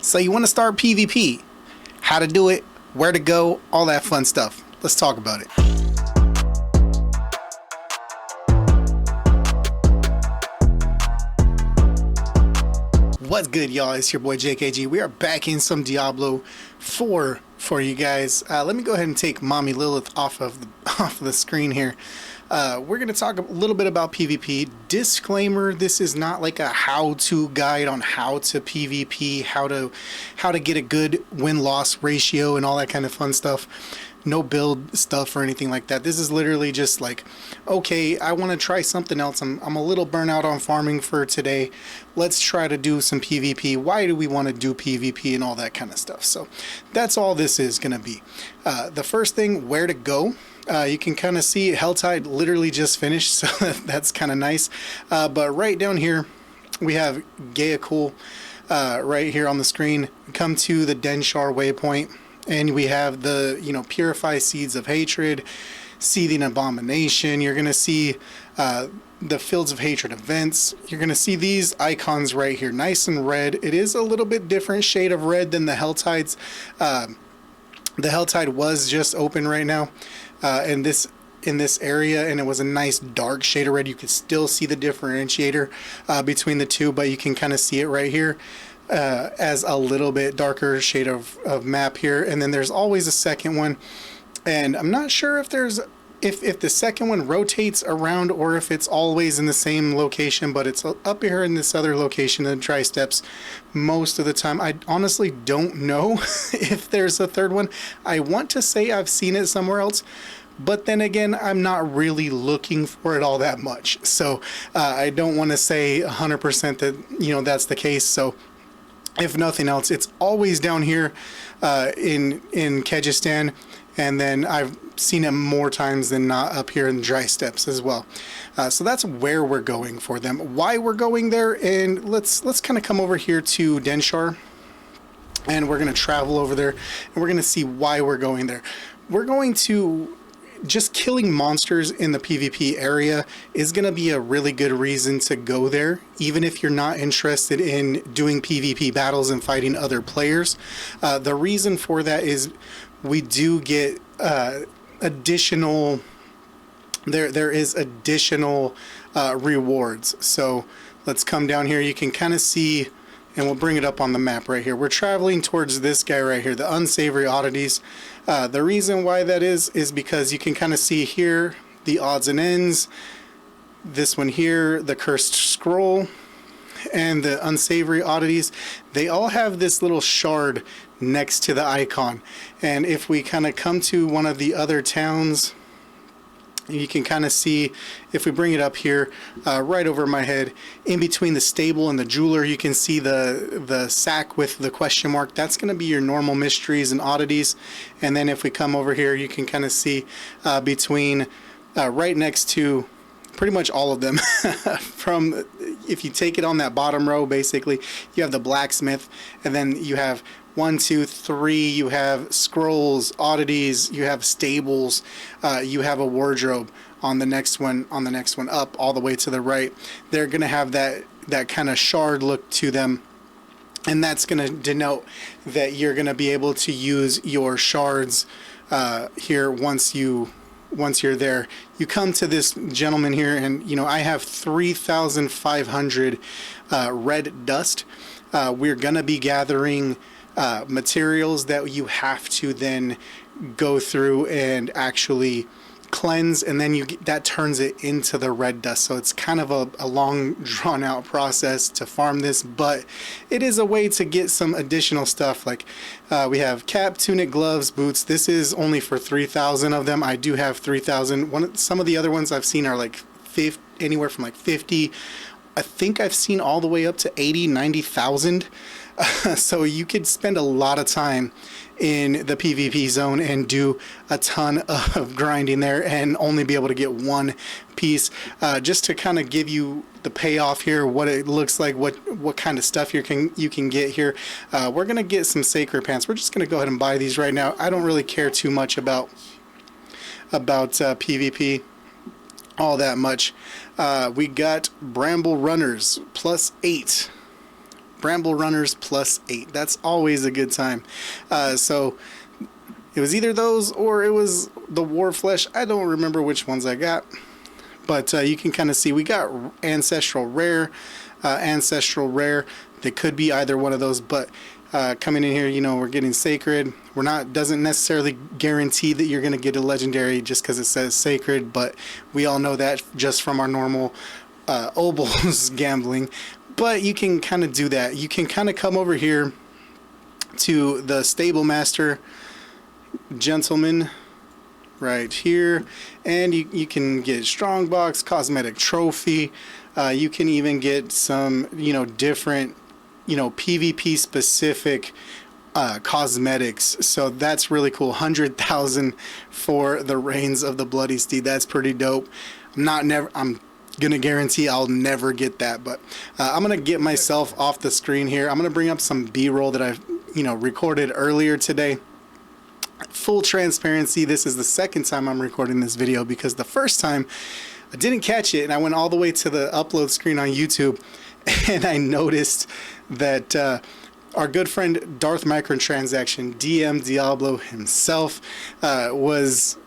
So you want to start PvP, how to do it, where to go, all that fun stuff. Let's talk about it. What's good, y'all? It's your boy JKG. We are back in some Diablo 4 for you guys. Let me go ahead and take Mommy Lilith off of the screen here. We're going to talk a little bit about PvP. Disclaimer, this is not like a how-to guide on how to PvP, how to get a good win-loss ratio and all that kind of fun stuff. No build stuff or anything like that. This is literally just like, okay, I want to try something else. I'm a little burnt out on farming for today. Let's try to do some PvP. Why do we want to do PvP and all that kind of stuff? So that's all this is going to be. The first thing, where to go. You can kind of see Helltide literally just finished, so that's kind of nice. But right down here, we have Gaia-Cool right here on the screen. Come to the Denshar waypoint, and we have the, Purify Seeds of Hatred, Seething Abomination. You're going to see the Fields of Hatred events. You're going to see these icons right here, nice and red. It is a little bit different shade of red than the Helltides. The Helltide was just open right now. In this area, and it was a nice dark shade of red. You could still see the differentiator between the two, but you can kind of see it right here as a little bit darker shade of map here. And then there's always a second one, and I'm not sure if there's if the second one rotates around or if it's always in the same location, but it's up here in this other location in the Tri-Steps most of the time. I honestly don't know if there's a third one. I want to say I've seen it somewhere else, but then again, I'm not really looking for it all that much. So I don't want to say 100% that, that's the case. So if nothing else, it's always down here in Kyrgyzstan. And then I've seen it more times than not up here in the Tri-Steps as well. So that's where we're going for them, why we're going there. And let's kind of come over here to Denshar, and we're going to travel over there, and we're going to see why we're going there. We're going to just killing monsters in the PvP area is going to be a really good reason to go there, even if you're not interested in doing PvP battles and fighting other players. The reason for that is we do get additional, there is additional rewards. So let's come down here. You can kind of see, and we'll bring it up on the map right here. We're traveling towards this guy right here, the Unsavory Oddities. The reason why that is because you can kind of see here the odds and ends, this one here, the Cursed Scroll, and the Unsavory Oddities. They all have this little shard next to the icon. And if we kind of come to one of the other towns, you can kind of see, if we bring it up here, right over my head, in between the stable and the jeweler, you can see the sack with the question mark. That's going to be your normal mysteries and oddities. And then if we come over here, you can kind of see between, right next to pretty much all of them. From, if you take it on that bottom row, basically, you have the blacksmith, and then you have 1, 2, 3, you have scrolls, oddities, you have stables, you have a wardrobe on the next one, up all the way to the right. They're going to have that kind of shard look to them, and that's going to denote that you're going to be able to use your shards here once you're there. You come to this gentleman here, and I have 3,500 red dust. We're going to be gathering materials that you have to then go through and actually cleanse, and then that turns it into the red dust. So it's kind of a long drawn out process to farm this, but it is a way to get some additional stuff. Like we have cap, tunic, gloves, boots. This is only for 3,000 of them. I do have 3,000. Some of the other ones I've seen are like anywhere from like 50. I think I've seen all the way up to 80, 90,000. So you could spend a lot of time in the PvP zone and do a ton of grinding there and only be able to get one piece. Just to kind of give you the payoff here, what it looks like, what kind of stuff you can get here. We're gonna get some sacred pants. We're just gonna go ahead and buy these right now. I don't really care too much about PvP all that much. We got Bramble Runners +8. Bramble Runners +8. That's always a good time. So it was either those or it was the War Flesh. I don't remember which ones I got. But you can kind of see we got Ancestral Rare, Ancestral Rare. They could be either one of those, but coming in here, you know, we're getting Sacred. We're not, doesn't necessarily guarantee that you're going to get a Legendary just because it says Sacred, but we all know that just from our normal Obols gambling. But you can kind of do that. You can kind of come over here to the Stable Master Gentleman right here, and you can get Strongbox, Cosmetic Trophy. You can even get some, you know, different, you know, PvP specific cosmetics. So that's really cool. 100,000 for the Reigns of the Bloody Steed. That's pretty dope. I'm gonna guarantee I'll never get that, but I'm gonna get myself off the screen here. I'm gonna bring up some B-roll that I've, you know, recorded earlier today. Full transparency, this is the second time I'm recording this video because the first time I didn't catch it and I went all the way to the upload screen on YouTube and I noticed that our good friend Darth Microtransaction, DM Diablo himself,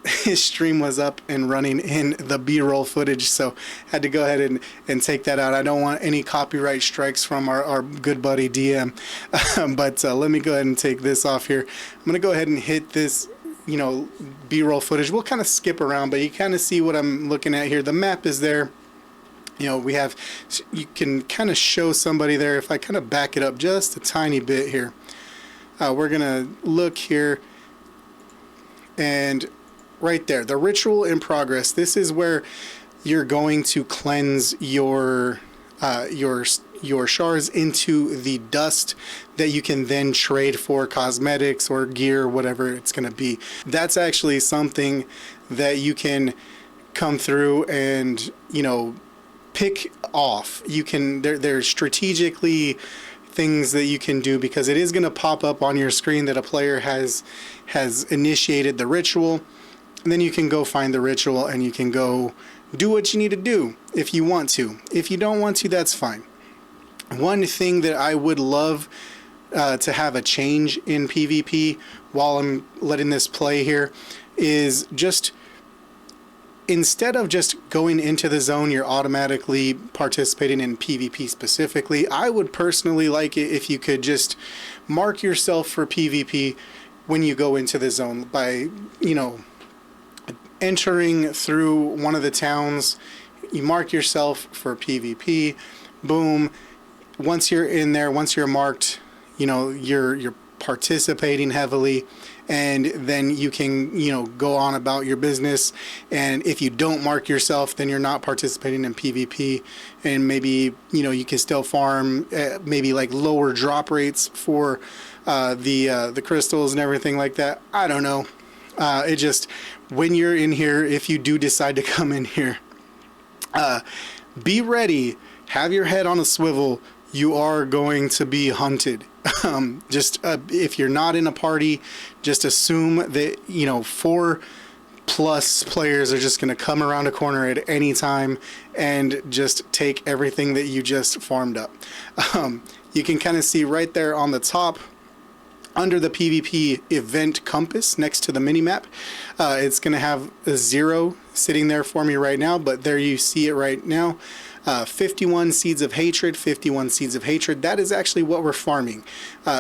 his stream was up and running in the B-roll footage, so had to go ahead and take that out. I don't want any copyright strikes from our good buddy DM, but let me go ahead and take this off here. I'm gonna go ahead and hit this, you know, B-roll footage. We'll kind of skip around, but you kind of see what I'm looking at here. The map is there. You know, we have, you can kind of show somebody there. If I kind of back it up just a tiny bit here, we're going to look here, and right there, the ritual in progress. This is where you're going to cleanse your shards into the dust that you can then trade for cosmetics or gear, whatever it's going to be. That's actually something that you can come through and, you know, pick off. You can, there's strategically things that you can do because it is going to pop up on your screen that a player has initiated the ritual, and then you can go find the ritual and you can go do what you need to do if you want to. If you don't want to, that's fine. One thing that I would love to have a change in PvP while I'm letting this play here is just, instead of just going into the zone, you're automatically participating in PvP specifically. I would personally like it if you could just mark yourself for PvP when you go into the zone by, you know, entering through one of the towns. You mark yourself for PvP. Boom. Once you're in there, once you're marked, you know, you're participating heavily, and then you can, you know, go on about your business. And if you don't mark yourself, then you're not participating in PvP, and maybe, you know, you can still farm maybe like lower drop rates for the crystals and everything like that. I don't know. It just, when you're in here, if you do decide to come in here, be ready, have your head on a swivel. You are going to be hunted. If you're not in a party, just assume that, you know, 4+ players are just going to come around a corner at any time and just take everything that you just farmed up. You can kind of see right there on the top, under the PvP event compass next to the minimap, it's going to have a 0 sitting there for me right now, but there you see it right now. 51 Seeds of Hatred, 51 Seeds of Hatred. That is actually what we're farming.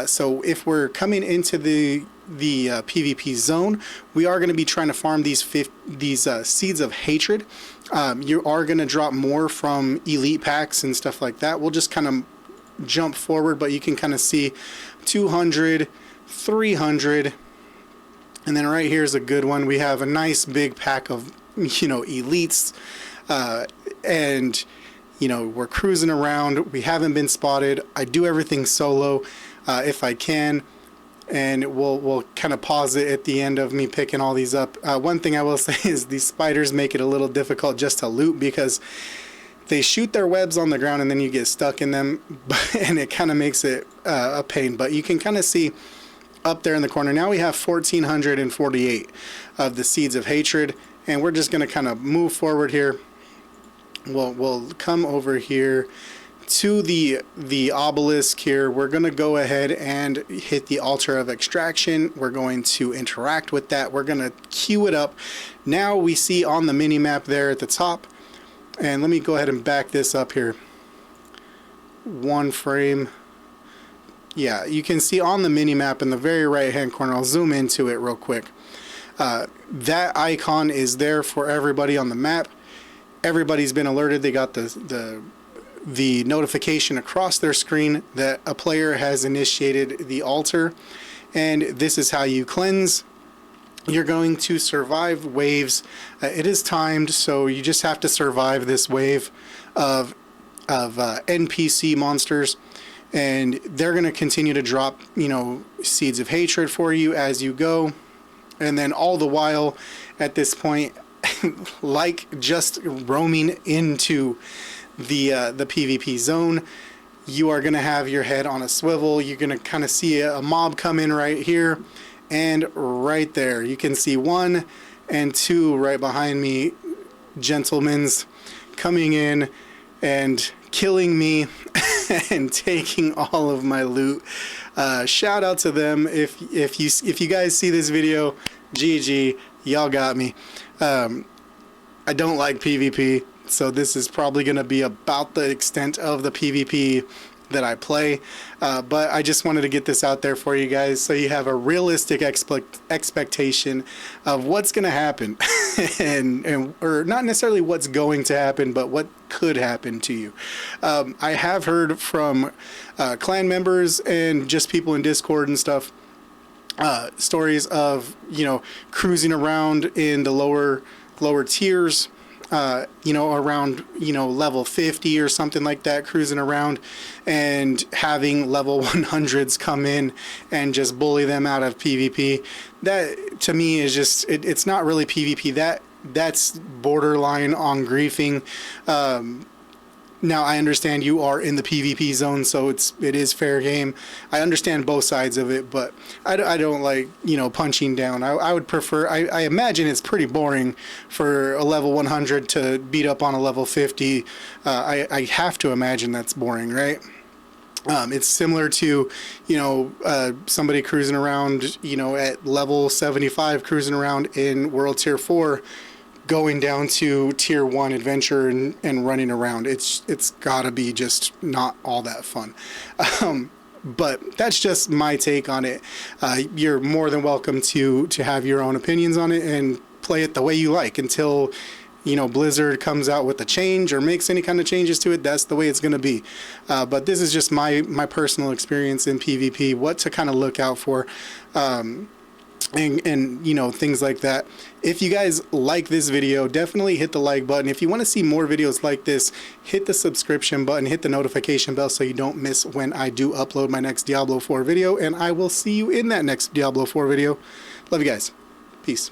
So if we're coming into the PvP zone, we are going to be trying to farm these Seeds of Hatred. You are going to drop more from elite packs and stuff like that. We'll just kind of jump forward, but you can kind of see 200, 300, and then right here is a good one. We have a nice big pack of, you know, elites, and, you know, we're cruising around. We haven't been spotted. I do everything solo if I can, and we'll kind of pause it at the end of me picking all these up. One thing I will say is these spiders make it a little difficult just to loot because they shoot their webs on the ground and then you get stuck in them, and it kind of makes it a pain. But you can kind of see up there in the corner, now we have 1,448 of the Seeds of Hatred, and we're just going to kind of move forward here. We'll come over here to the obelisk here, we're going to go ahead and hit the altar of extraction. We're going to interact with that. We're going to queue it up. Now we see on the mini map there at the top, and let me go ahead and back this up here one frame. Yeah, you can see on the mini map in the very right hand corner, I'll zoom into it real quick. That icon is there for everybody on the map. Everybody's been alerted. They got the notification across their screen that a player has initiated the altar, and this is how you cleanse. You're going to survive waves. It is timed, so you just have to survive this wave of NPC monsters, and they're going to continue to drop, you know, seeds of hatred for you as you go. And then all the while at this point, like just roaming into the PvP zone, you are going to have your head on a swivel. You're going to kind of see a mob come in right here, and right there you can see 1 and 2 right behind me, gentlemen's coming in and killing me and taking all of my loot. Shout out to them. If you guys see this video, GG, y'all got me. I don't like PvP, so this is probably going to be about the extent of the PvP that I play, but I just wanted to get this out there for you guys so you have a realistic expectation of what's going to happen and or not necessarily what's going to happen, but what could happen to you. I have heard from clan members and just people in Discord and stuff, stories of, you know, cruising around in the lower tiers, you know, around, you know, level 50 or something like that, cruising around and having level 100s come in and just bully them out of PvP. That to me is just, it's not really PvP. That's borderline on griefing. Now I understand you are in the PvP zone, so it is fair game. I understand both sides of it, but I don't like, you know, punching down. I would prefer, I imagine it's pretty boring for a level 100 to beat up on a level 50. I have to imagine that's boring, right? It's similar to, you know, somebody cruising around, you know, at level 75, cruising around in World Tier 4, going down to Tier 1 adventure and running around. It's gotta be just not all that fun. But that's just my take on it. You're more than welcome to have your own opinions on it and play it the way you like until, you know, Blizzard comes out with a change or makes any kind of changes to it. That's the way it's going to be. But this is just my personal experience in PvP, what to kind of look out for. And you know, things like that. If you guys like this video, definitely hit the like button. If you want to see more videos like this, hit the subscription button, hit the notification bell so you don't miss when I do upload my next Diablo 4 video, and I will see you in that next Diablo 4 video. Love you guys. Peace.